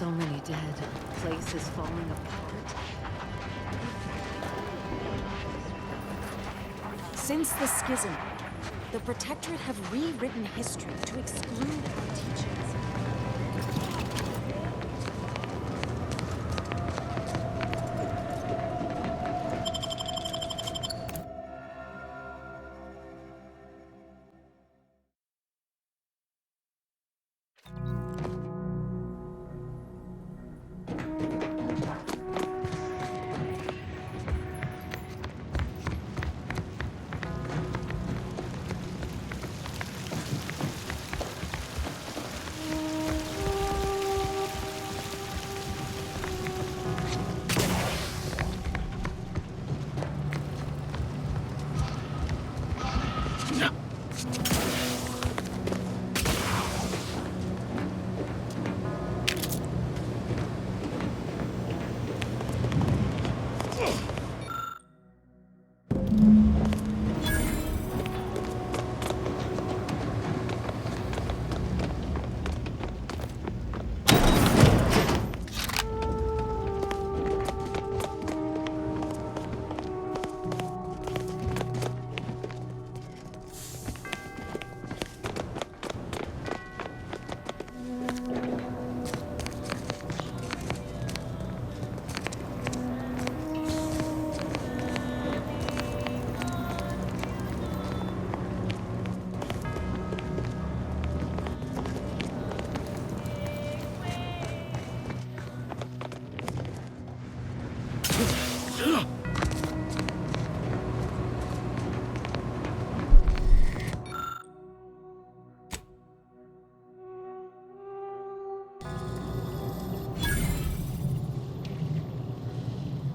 So many dead. Places falling apart. Since the schism, the Protectorate have rewritten history to exclude our teachings.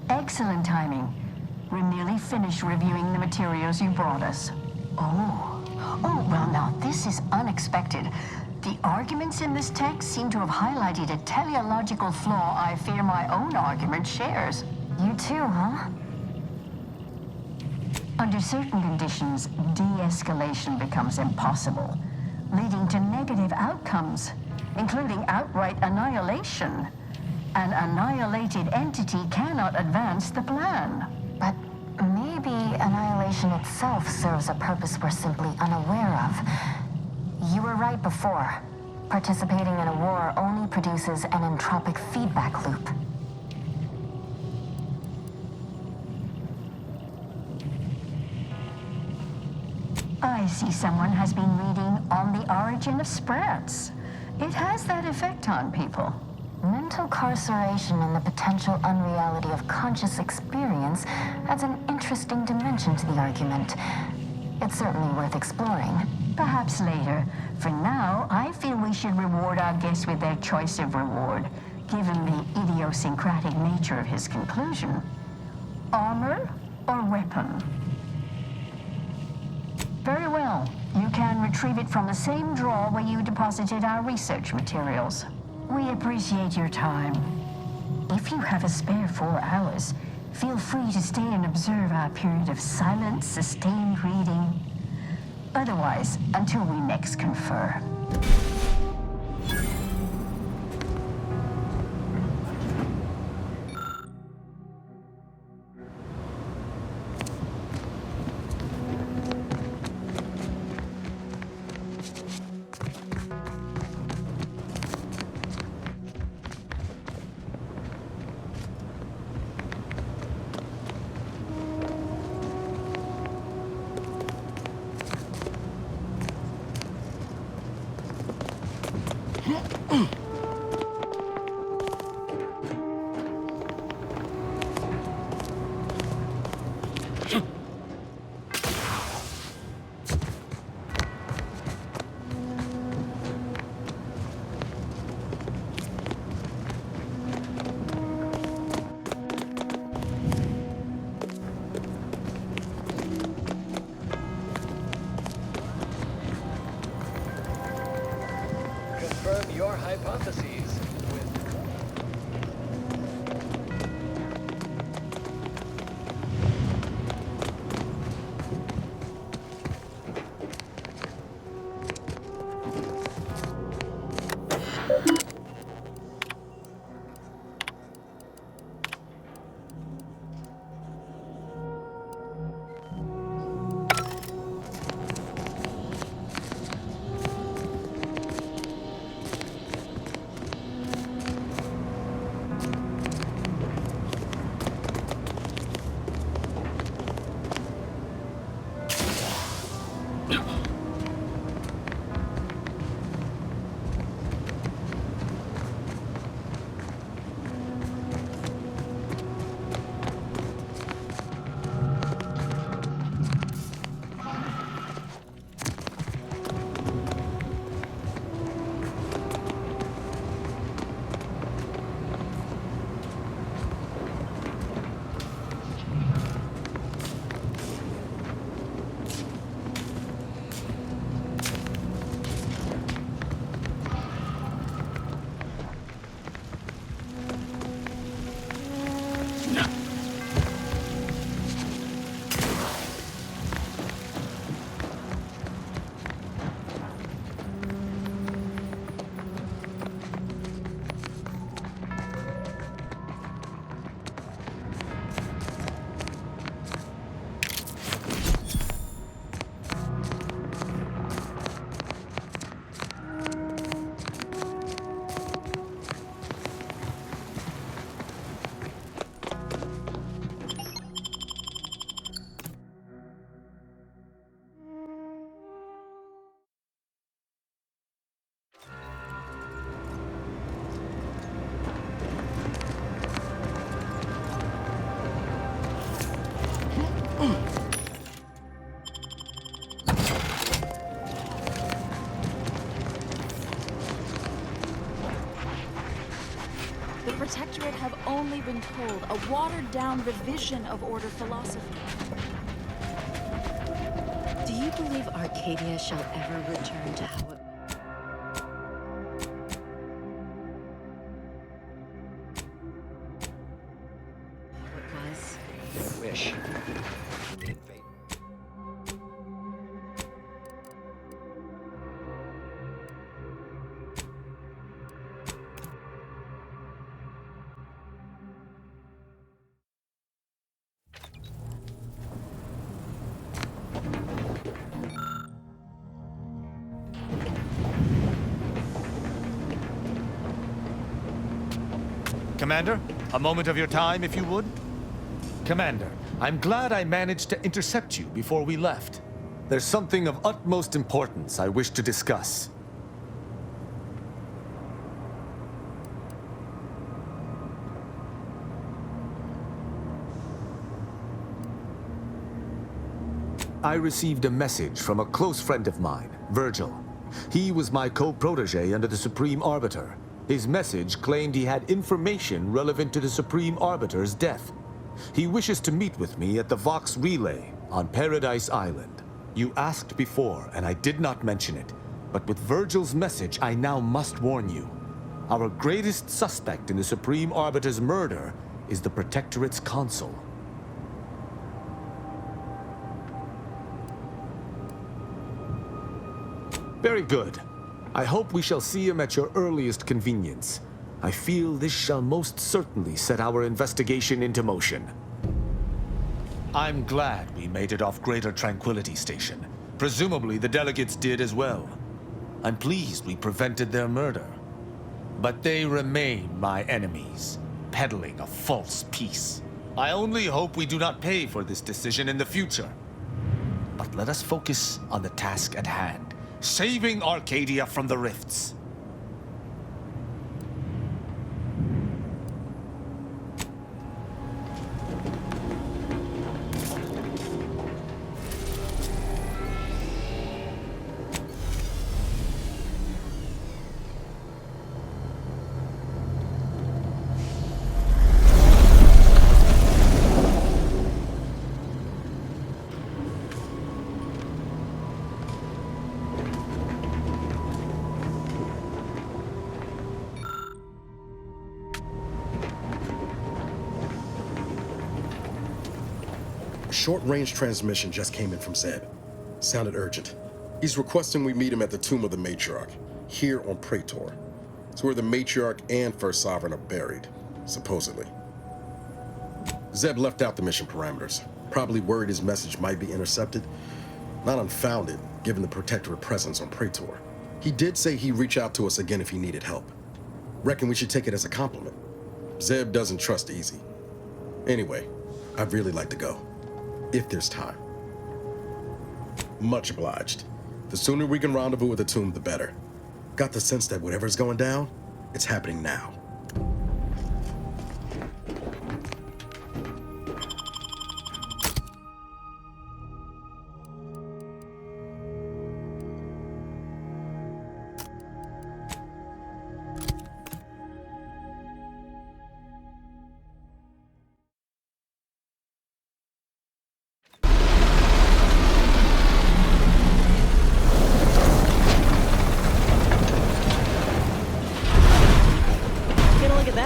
Excellent timing. We're nearly finished reviewing the materials you brought us. Oh, well now this is unexpected. The arguments in this text seem to have highlighted a teleological flaw I fear my own argument shares. You too, huh? Under certain conditions, de-escalation becomes impossible, leading to negative outcomes, including outright annihilation. An annihilated entity cannot advance the plan. But maybe annihilation itself serves a purpose we're simply unaware of. You were right before. Participating in a war only produces an entropic feedback loop. I see someone has been reading On the Origin of Sprats. It has that effect on people. Mental carceration and the potential unreality of conscious experience adds an interesting dimension to the argument. It's certainly worth exploring. Perhaps later. For now, I feel we should reward our guest with their choice of reward, given the idiosyncratic nature of his conclusion. Armor or weapon? Very well. You can retrieve it from the same drawer where you deposited our research materials. We appreciate your time. If you have a spare 4 hours, feel free to stay and observe our period of silent, sustained reading. Otherwise, until we next confer. Confirm your hypotheses with... The Protectorate have only been told a watered-down revision of Order philosophy. Do you believe Arcadia shall ever return to how it was? Wish. Commander, a moment of your time, if you would. Commander, I'm glad I managed to intercept you before we left. There's something of utmost importance I wish to discuss. I received a message from a close friend of mine, Virgil. He was my co-protege under the Supreme Arbiter. His message claimed he had information relevant to the Supreme Arbiter's death. He wishes to meet with me at the Vox Relay on Paradise Island. You asked before, and I did not mention it, but with Virgil's message, I now must warn you. Our greatest suspect in the Supreme Arbiter's murder is the Protectorate's consul. Very good. I hope we shall see him at your earliest convenience. I feel this shall most certainly set our investigation into motion. I'm glad we made it off Greater Tranquility Station. Presumably the delegates did as well. I'm pleased we prevented their murder. But they remain my enemies, peddling a false peace. I only hope we do not pay for this decision in the future. But let us focus on the task at hand. Saving Arcadia from the rifts. Short-range transmission just came in from Zeb. Sounded urgent. He's requesting we meet him at the tomb of the Matriarch, here on Praetor. It's where the Matriarch and First Sovereign are buried, supposedly. Zeb left out the mission parameters, probably worried his message might be intercepted. Not unfounded, given the Protectorate presence on Praetor. He did say he'd reach out to us again if he needed help. Reckon we should take it as a compliment. Zeb doesn't trust easy. Anyway, I'd really like to go. If there's time. Much obliged. The sooner we can rendezvous at the tomb, the better. Got the sense that whatever's going down, it's happening now.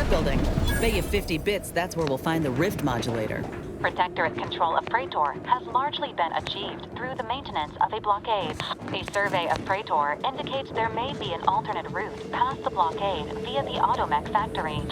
Building. Bet you 50 bits that's where we'll find the rift modulator. Protectorate control of Praetor has largely been achieved through the maintenance of a blockade. A survey of Praetor indicates there may be an alternate route past the blockade via the Automech factory.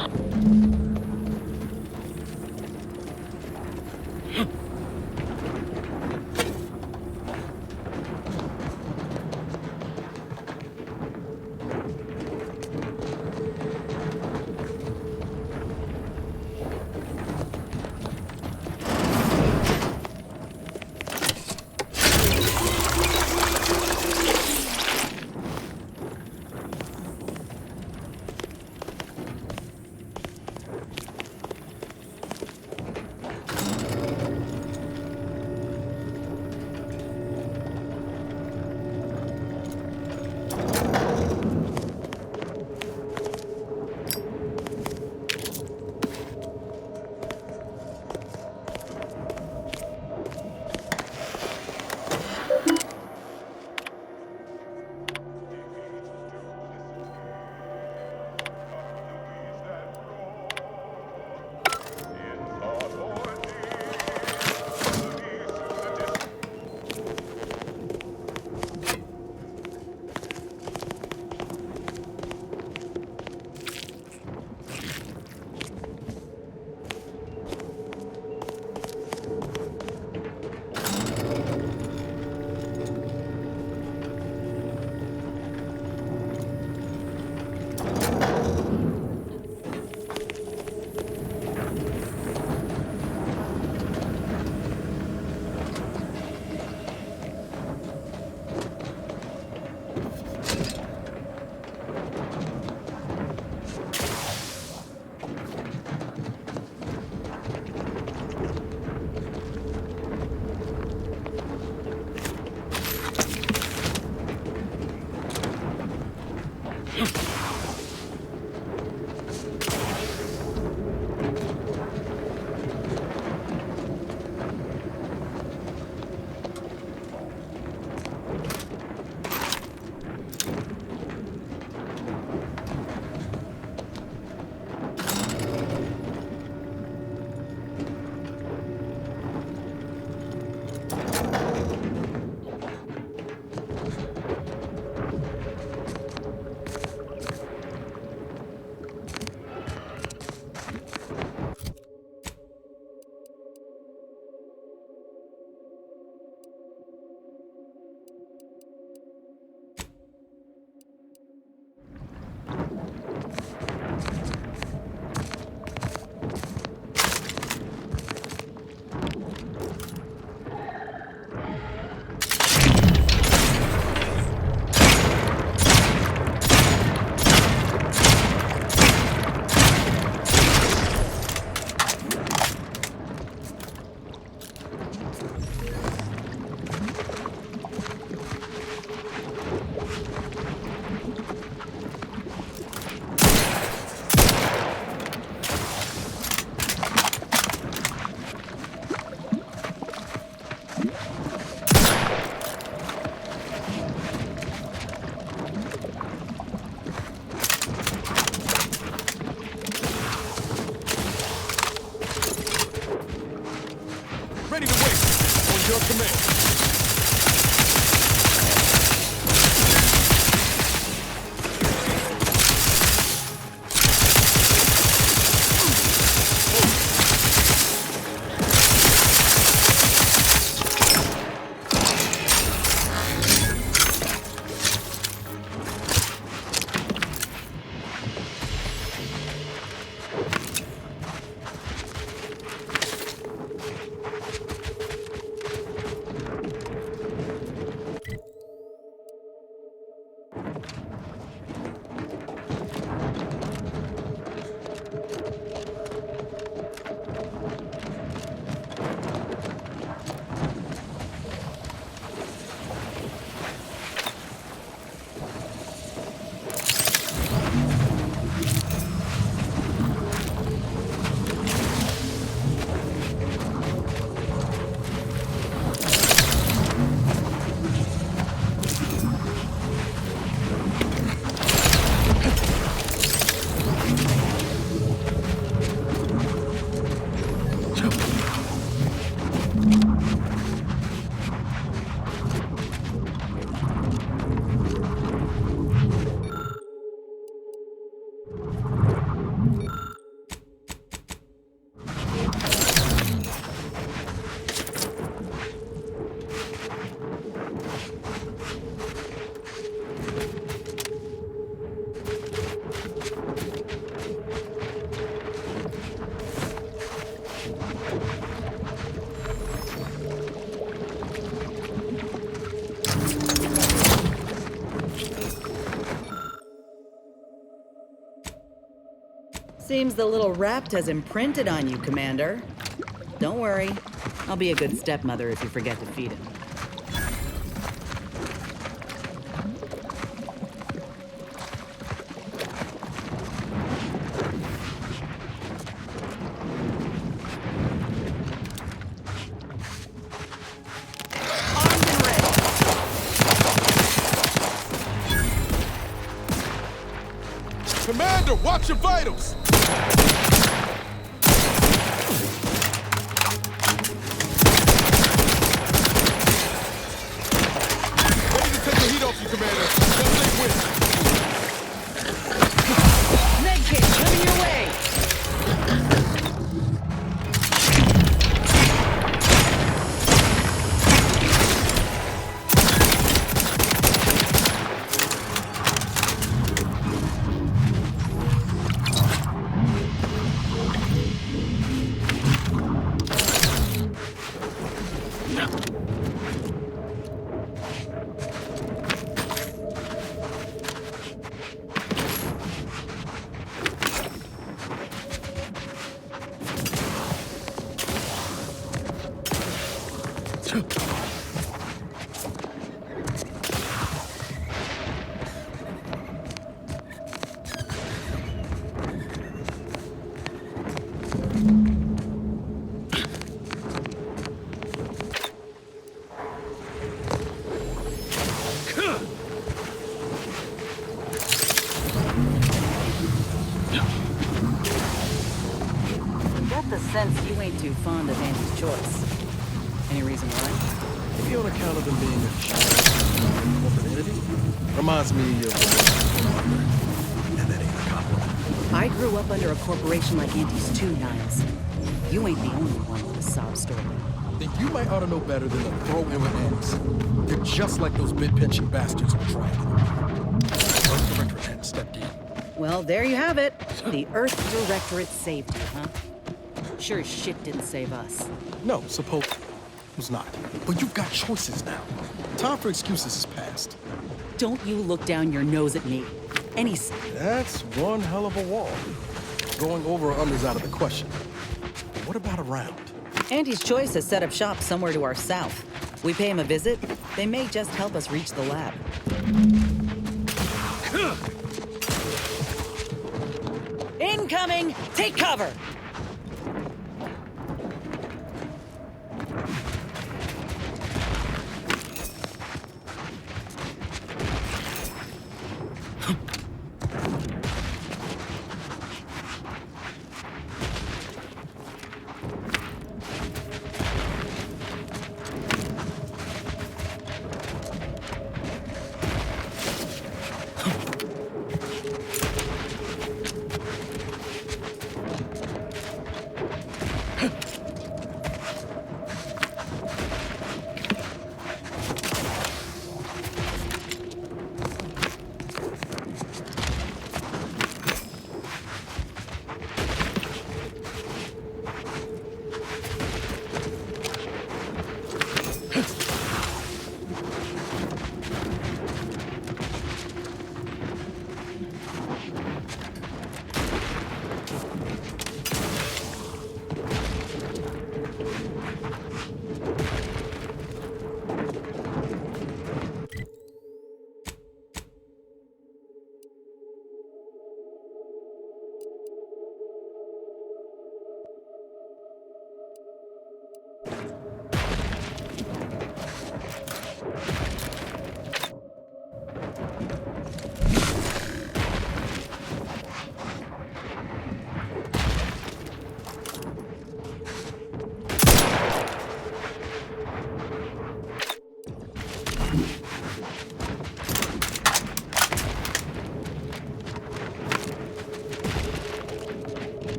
Ready to wait. On your command. Seems the little rapt has imprinted on you, Commander. Don't worry. I'll be a good stepmother if you forget to feed him. Commander, watch your vitals! Ready to take the heat off you, Commander. Just win. Medkit, coming your way! sense you ain't too fond of Andy's choice. Any reason why? Maybe on account of them being a giant corporate entity. Reminds me of and that ain't a compliment. I grew up under a corporation like Andy's too, Niles. You ain't the only one with a sob story. Then you might ought to know better than to throw in with ants. They're just like those bit-pinching bastards with Dragon. Earth Directorate hadn't stepped in. Well, there you have it. The Earth Directorate saved you, huh? Sure as shit didn't save us. No, suppose it was not. But you've got choices now. Time for excuses is past. Don't you look down your nose at me. That's one hell of a wall. Going over or under's out of the question. But what about around? Andy's Choice has set up shop somewhere to our south. We pay him a visit, they may just help us reach the lab. Incoming! Take cover!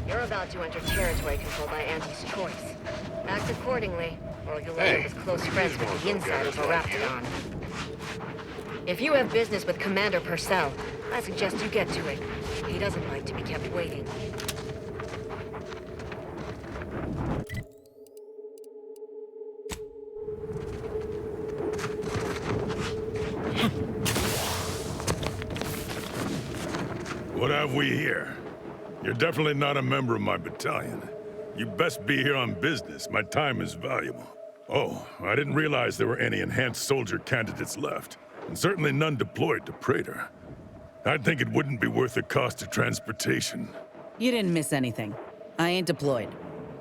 You're about to enter territory controlled by Andy's Choice. Act accordingly, or you'll end up as close friends with the insiders of Raptidon. If you have business with Commander Purcell, I suggest you get to it. He doesn't like to be kept waiting. What have we here? You're definitely not a member of my battalion. You best be here on business. My time is valuable. Oh, I didn't realize there were any enhanced soldier candidates left, and certainly none deployed to Praetor. I'd think it wouldn't be worth the cost of transportation. You didn't miss anything. I ain't deployed.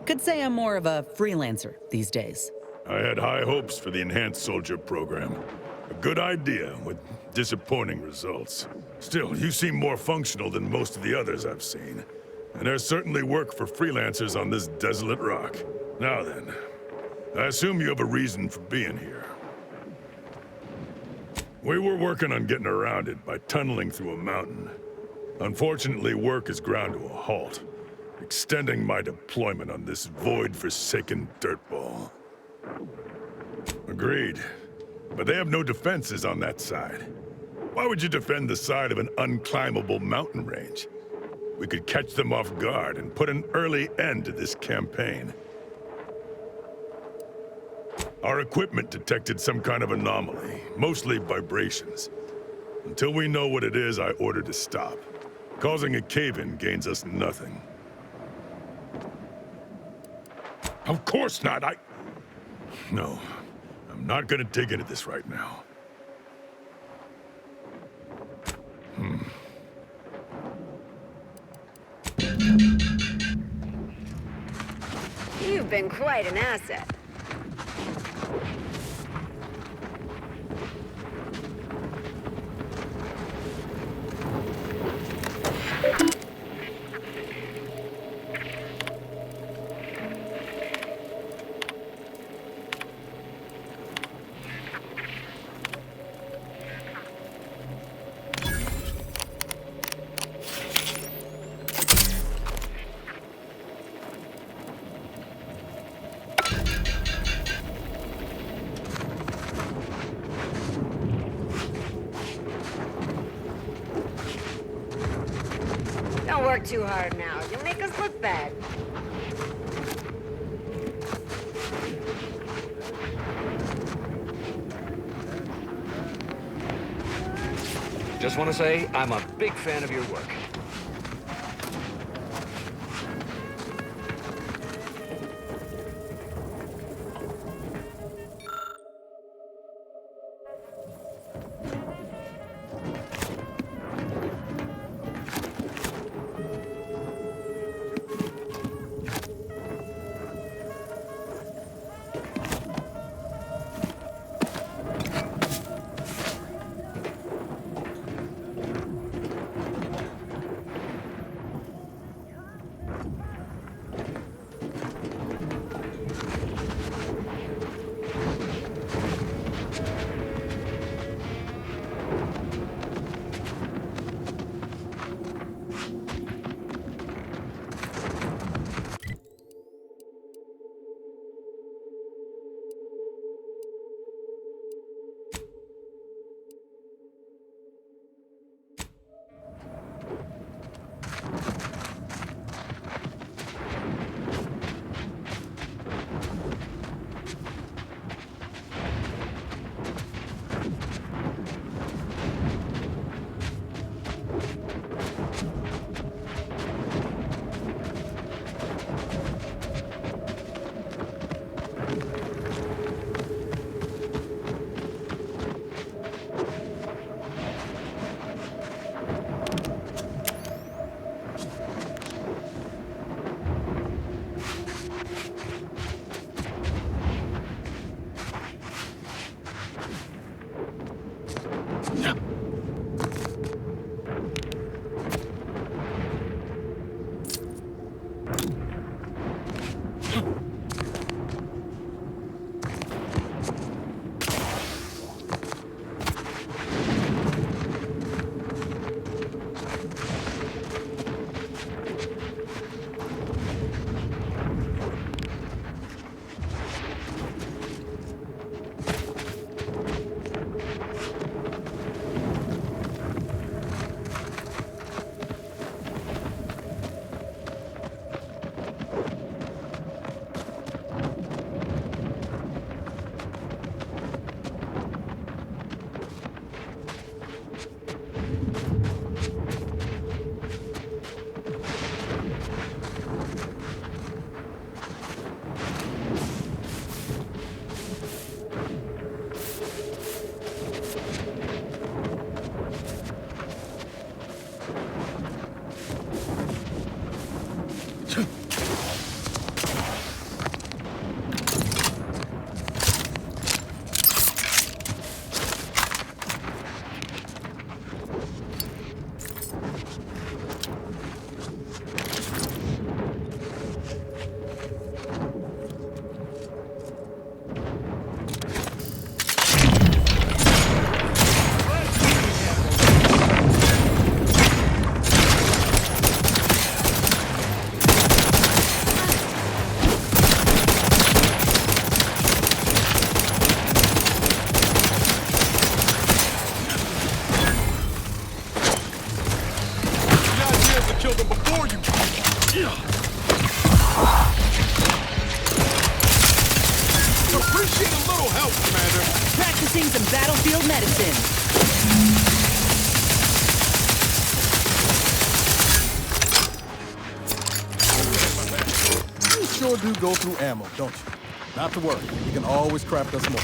Could say I'm more of a freelancer these days. I had high hopes for the enhanced soldier program. A good idea with disappointing results. Still, you seem more functional than most of the others I've seen. And there's certainly work for freelancers on this desolate rock. Now then, I assume you have a reason for being here. We were working on getting around it by tunneling through a mountain. Unfortunately, work is ground to a halt, extending my deployment on this void-forsaken dirtball. Agreed. But they have no defenses on that side. Why would you defend the side of an unclimbable mountain range? We could catch them off guard and put an early end to this campaign. Our equipment detected some kind of anomaly, mostly vibrations. Until we know what it is, I ordered to stop. Causing a cave-in gains us nothing. Of course not, No, I'm not gonna dig into this right now. You've been quite an asset. Don't work too hard now. You'll make us look bad. Just want to say, I'm a big fan of your work. killed them before you. Appreciate a little help, Commander. Practicing some battlefield medicine. You sure do go through ammo, don't you? Not to worry, we can always craft us more.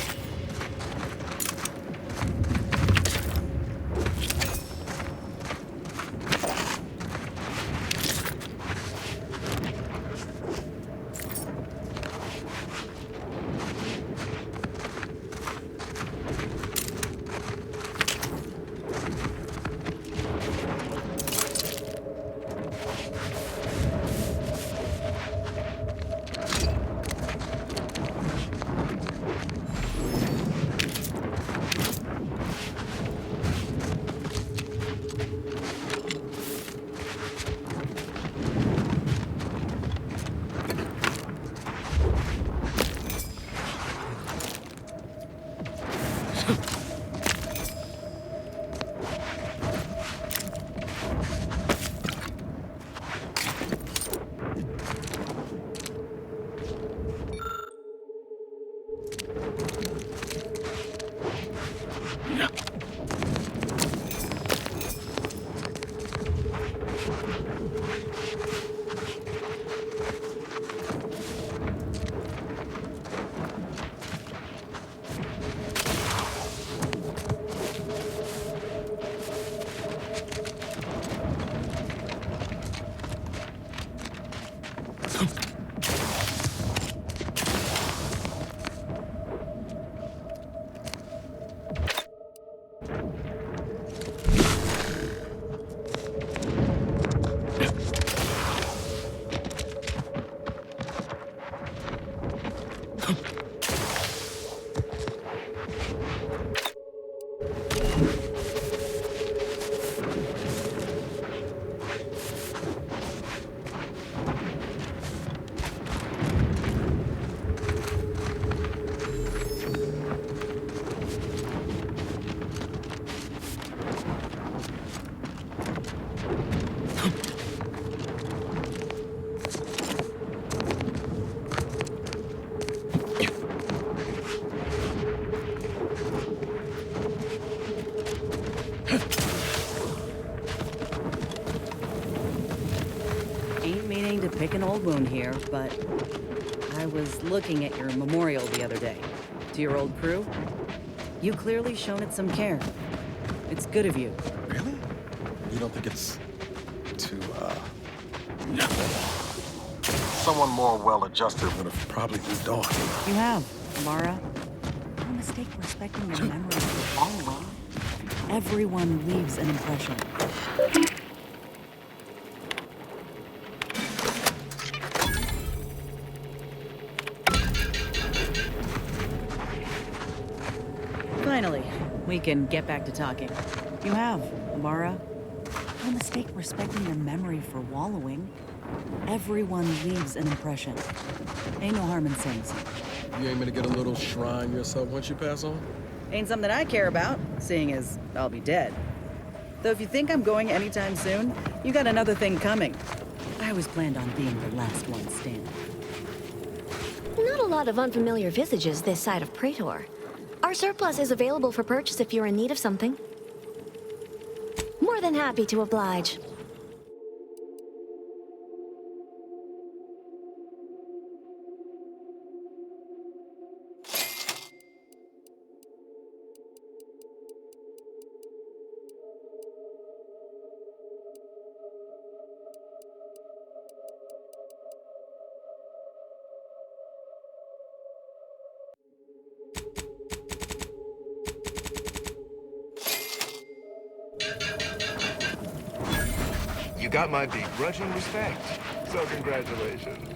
To pick an old wound here, but I was looking at your memorial the other day. To your old crew? You clearly shown it some care. It's good of you. Really? You don't think it's too, Someone more well-adjusted would have probably moved on. You have, Mara. No mistake respecting your memory of following. Everyone leaves an impression. Finally, we can get back to talking. You have, Mara. No mistake respecting your memory for wallowing. Everyone leaves an impression. Ain't no harm in saying so. You aiming to get a little shrine yourself once you pass on? Ain't something I care about, seeing as I'll be dead. Though if you think I'm going anytime soon, you got another thing coming. I always planned on being the last one standing. Not a lot of unfamiliar visages this side of Praetor. Our surplus is available for purchase if you're in need of something. More than happy to oblige. You got my begrudging respect, so congratulations.